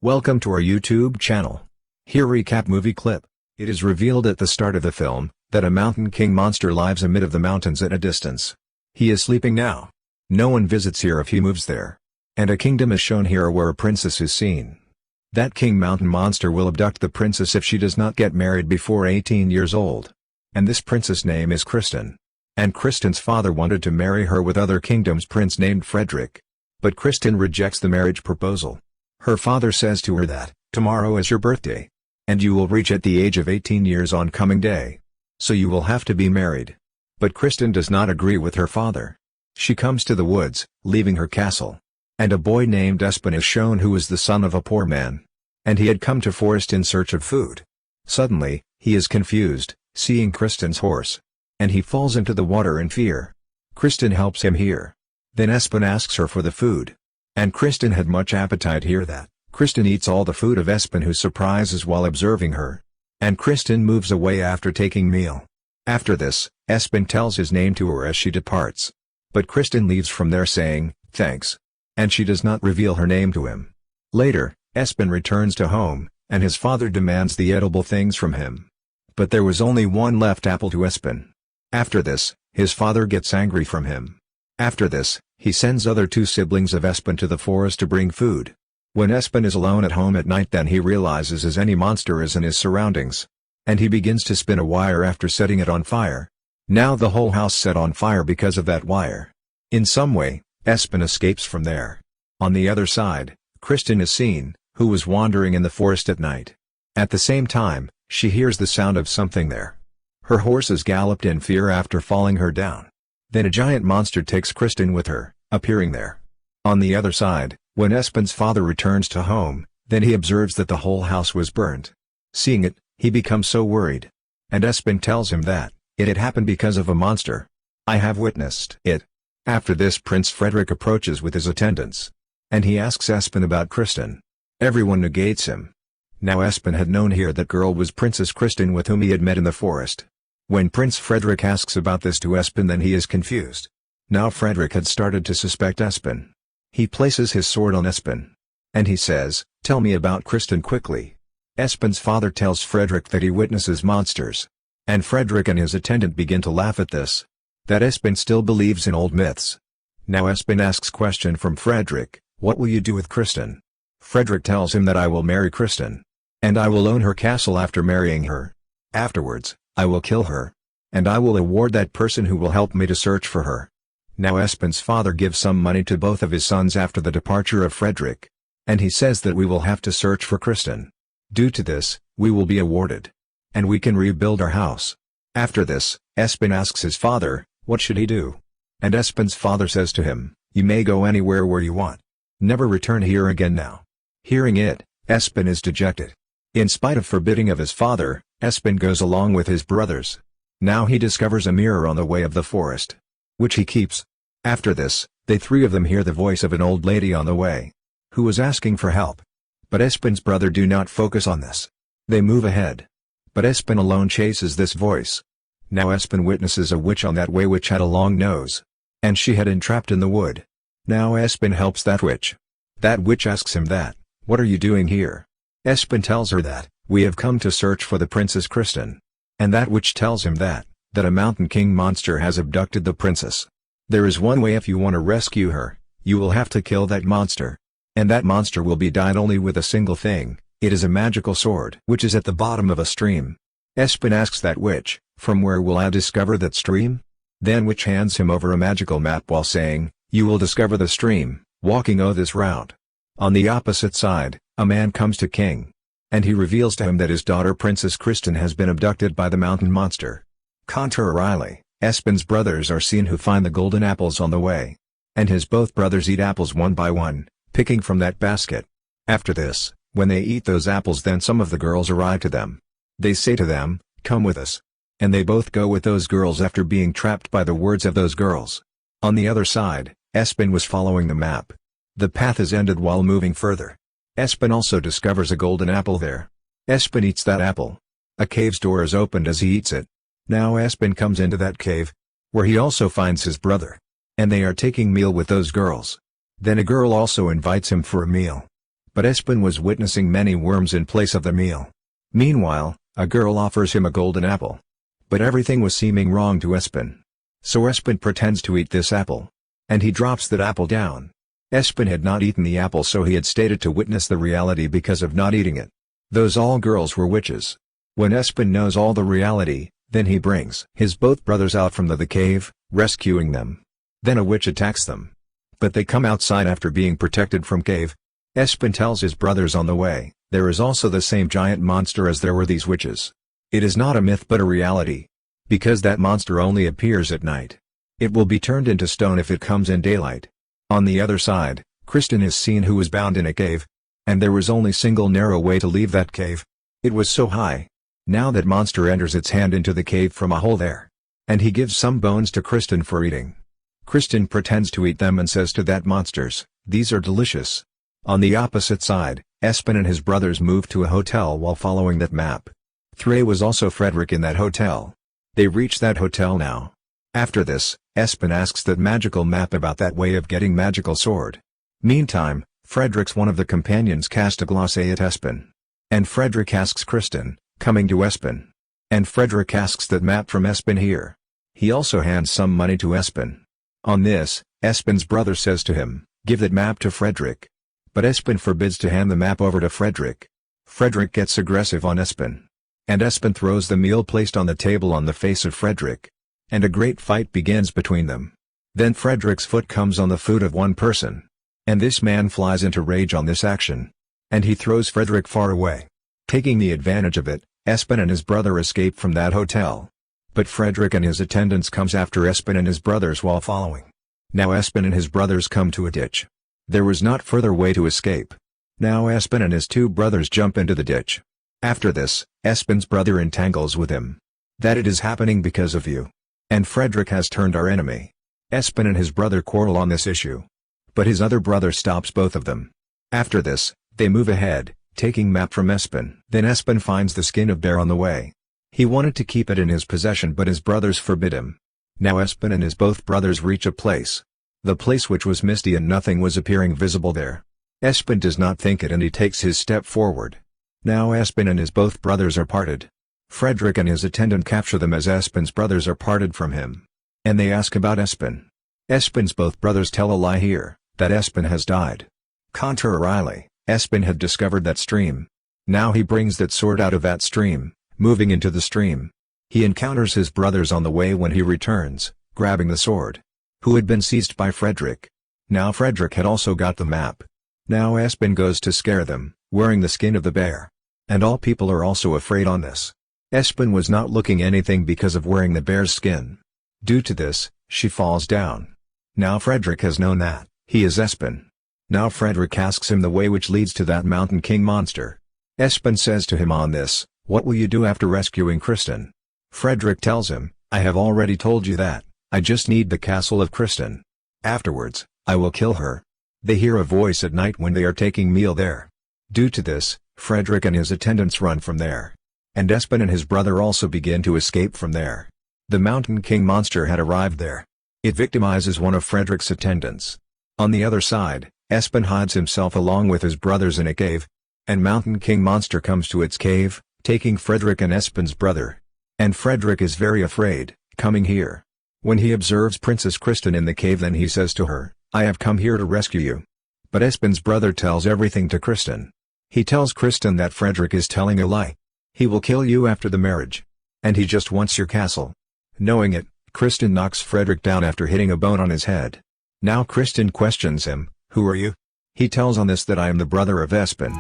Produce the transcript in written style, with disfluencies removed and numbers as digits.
Welcome to our YouTube channel. Here recap movie clip. It is revealed at the start of the film that a mountain king monster lives amid of the mountains at a distance. He is sleeping now. No one visits here if he moves there. And a kingdom is shown here where a princess is seen. That king mountain monster will abduct the princess if she does not get married before 18 years old. And this princess name is Kristin. And Kristin's father wanted to marry her with other kingdom's prince named Frederick. But Kristin rejects the marriage proposal. Her father says to her that, tomorrow is your birthday. And you will reach at the age of 18 years on coming day. So you will have to be married. But Kristin does not agree with her father. She comes to the woods, leaving her castle. And a boy named Espen is shown who is the son of a poor man. And he had come to forest in search of food. Suddenly, he is confused, seeing Kristin's horse. And he falls into the water in fear. Kristin helps him here. Then Espen asks her for the food. And Kristin had much appetite here that Kristin eats all the food of Espen, who surprises while observing her. And Kristin moves away after taking meal. After this, Espen tells his name to her as she departs. But Kristin leaves from there saying, thanks. And she does not reveal her name to him. Later, Espen returns to home, and his father demands the edible things from him. But there was only one left apple to Espen. After this, his father gets angry from him. After this, he sends other two siblings of Espen to the forest to bring food. When Espen is alone at home at night, then he realizes as any monster is in his surroundings. And he begins to spin a wire after setting it on fire. Now the whole house set on fire because of that wire. In some way, Espen escapes from there. On the other side, Kristin is seen, who was wandering in the forest at night. At the same time, she hears the sound of something there. Her horse is galloped in fear after falling her down. Then a giant monster takes Kristin with her, appearing there. On the other side, when Espen's father returns to home, then he observes that the whole house was burnt. Seeing it, he becomes so worried. And Espen tells him that it had happened because of a monster. I have witnessed it. After this, Prince Frederick approaches with his attendants. And he asks Espen about Kristin. Everyone negates him. Now Espen had known here that girl was Princess Kristin with whom he had met in the forest. When Prince Frederick asks about this to Espen, then he is confused. Now Frederick had started to suspect Espen. He places his sword on Espen. And he says, tell me about Kristin quickly. Espen's father tells Frederick that he witnesses monsters. And Frederick and his attendant begin to laugh at this. That Espen still believes in old myths. Now Espen asks question from Frederick, what will you do with Kristin? Frederick tells him that I will marry Kristin. And I will own her castle after marrying her. Afterwards, I will kill her. And I will award that person who will help me to search for her. Now Espen's father gives some money to both of his sons after the departure of Frederick. And he says that we will have to search for Kristin. Due to this, we will be awarded. And we can rebuild our house. After this, Espen asks his father, what should he do? And Espen's father says to him, you may go anywhere where you want. Never return here again now. Hearing it, Espen is dejected. In spite of forbidding of his father, Espen goes along with his brothers. Now he discovers a mirror on the way of the forest, which he keeps. After this, they three of them hear the voice of an old lady on the way, who was asking for help. But Espen's brother do not focus on this. They move ahead. But Espen alone chases this voice. Now Espen witnesses a witch on that way which had a long nose. And she had entrapped in the wood. Now Espen helps that witch. That witch asks him that, what are you doing here? Espen tells her that, we have come to search for the Princess Kristin. And that witch tells him that a mountain king monster has abducted the princess. There is one way if you want to rescue her, you will have to kill that monster. And that monster will be died only with a single thing, it is a magical sword which is at the bottom of a stream. Espen asks that witch, from where will I discover that stream? Then witch hands him over a magical map while saying, you will discover the stream, walking this route. On the opposite side, a man comes to king. And he reveals to him that his daughter Princess Kristin has been abducted by the mountain monster. Contrarily, Espen's brothers are seen who find the golden apples on the way. And his both brothers eat apples one by one, picking from that basket. After this, when they eat those apples, then some of the girls arrive to them. They say to them, come with us. And they both go with those girls after being trapped by the words of those girls. On the other side, Espen was following the map. The path is ended while moving further. Espen also discovers a golden apple there. Espen eats that apple. A cave's door is opened as he eats it. Now Espen comes into that cave, where he also finds his brother. And they are taking meal with those girls. Then a girl also invites him for a meal. But Espen was witnessing many worms in place of the meal. Meanwhile, a girl offers him a golden apple. But everything was seeming wrong to Espen. So Espen pretends to eat this apple. And he drops that apple down. Espen had not eaten the apple, so he had stated to witness the reality because of not eating it. Those all girls were witches. When Espen knows all the reality, then he brings his both brothers out from the cave, rescuing them. Then a witch attacks them. But they come outside after being protected from cave. Espen tells his brothers on the way, there is also the same giant monster as there were these witches. It is not a myth but a reality. Because that monster only appears at night. It will be turned into stone if it comes in daylight. On the other side, Kristin is seen who was bound in a cave. And there was only single narrow way to leave that cave. It was so high. Now that monster enters its hand into the cave from a hole there. And he gives some bones to Kristin for eating. Kristin pretends to eat them and says to that monsters, these are delicious. On the opposite side, Espen and his brothers moved to a hotel while following that map. There was also Frederick in that hotel. They reach that hotel now. After this, Espen asks that magical map about that way of getting magical sword. Meantime, Frederick's one of the companions cast a gloss at Espen. And Frederick asks Kristin, coming to Espen. And Frederick asks that map from Espen here. He also hands some money to Espen. On this, Espen's brother says to him, give that map to Frederick. But Espen forbids to hand the map over to Frederick. Frederick gets aggressive on Espen. And Espen throws the meal placed on the table on the face of Frederick. And a great fight begins between them. Then Frederick's foot comes on the foot of one person. And this man flies into rage on this action. And he throws Frederick far away. Taking the advantage of it, Espen and his brother escape from that hotel. But Frederick and his attendants comes after Espen and his brothers while following. Now Espen and his brothers come to a ditch. There was not further way to escape. Now Espen and his two brothers jump into the ditch. After this, Espen's brother entangles with him. That it is happening because of you. And Frederick has turned our enemy. Espen and his brother quarrel on this issue. But his other brother stops both of them. After this, they move ahead, taking map from Espen. Then Espen finds the skin of bear on the way. He wanted to keep it in his possession but his brothers forbid him. Now Espen and his both brothers reach a place. The place which was misty and nothing was appearing visible there. Espen does not think it and he takes his step forward. Now Espen and his both brothers are parted. Frederick and his attendant capture them as Espen's brothers are parted from him. And they ask about Espen. Espen's both brothers tell a lie here, that Espen has died. Contrarily, Espen had discovered that stream. Now he brings that sword out of that stream, moving into the stream. He encounters his brothers on the way when he returns, grabbing the sword. Who had been seized by Frederick. Now Frederick had also got the map. Now Espen goes to scare them, wearing the skin of the bear. And all people are also afraid on this. Espen was not looking anything because of wearing the bear's skin. Due to this, she falls down. Now Frederick has known that he is Espen. Now Frederick asks him the way which leads to that mountain king monster. Espen says to him on this, what will you do after rescuing Kristin? Frederick tells him, I have already told you that, I just need the castle of Kristin. Afterwards, I will kill her. They hear a voice at night when they are taking meal there. Due to this, Frederick and his attendants run from there. And Espen and his brother also begin to escape from there. The Mountain King monster had arrived there. It victimizes one of Frederick's attendants. On the other side, Espen hides himself along with his brothers in a cave. And Mountain King monster comes to its cave, taking Frederick and Espen's brother. And Frederick is very afraid, coming here. When he observes Princess Kristin in the cave, then he says to her, I have come here to rescue you. But Espen's brother tells everything to Kristin. He tells Kristin that Frederick is telling a lie. He will kill you after the marriage. And he just wants your castle. Knowing it, Kristin knocks Frederick down after hitting a bone on his head. Now Kristin questions him, who are you? He tells on this that I am the brother of Espen.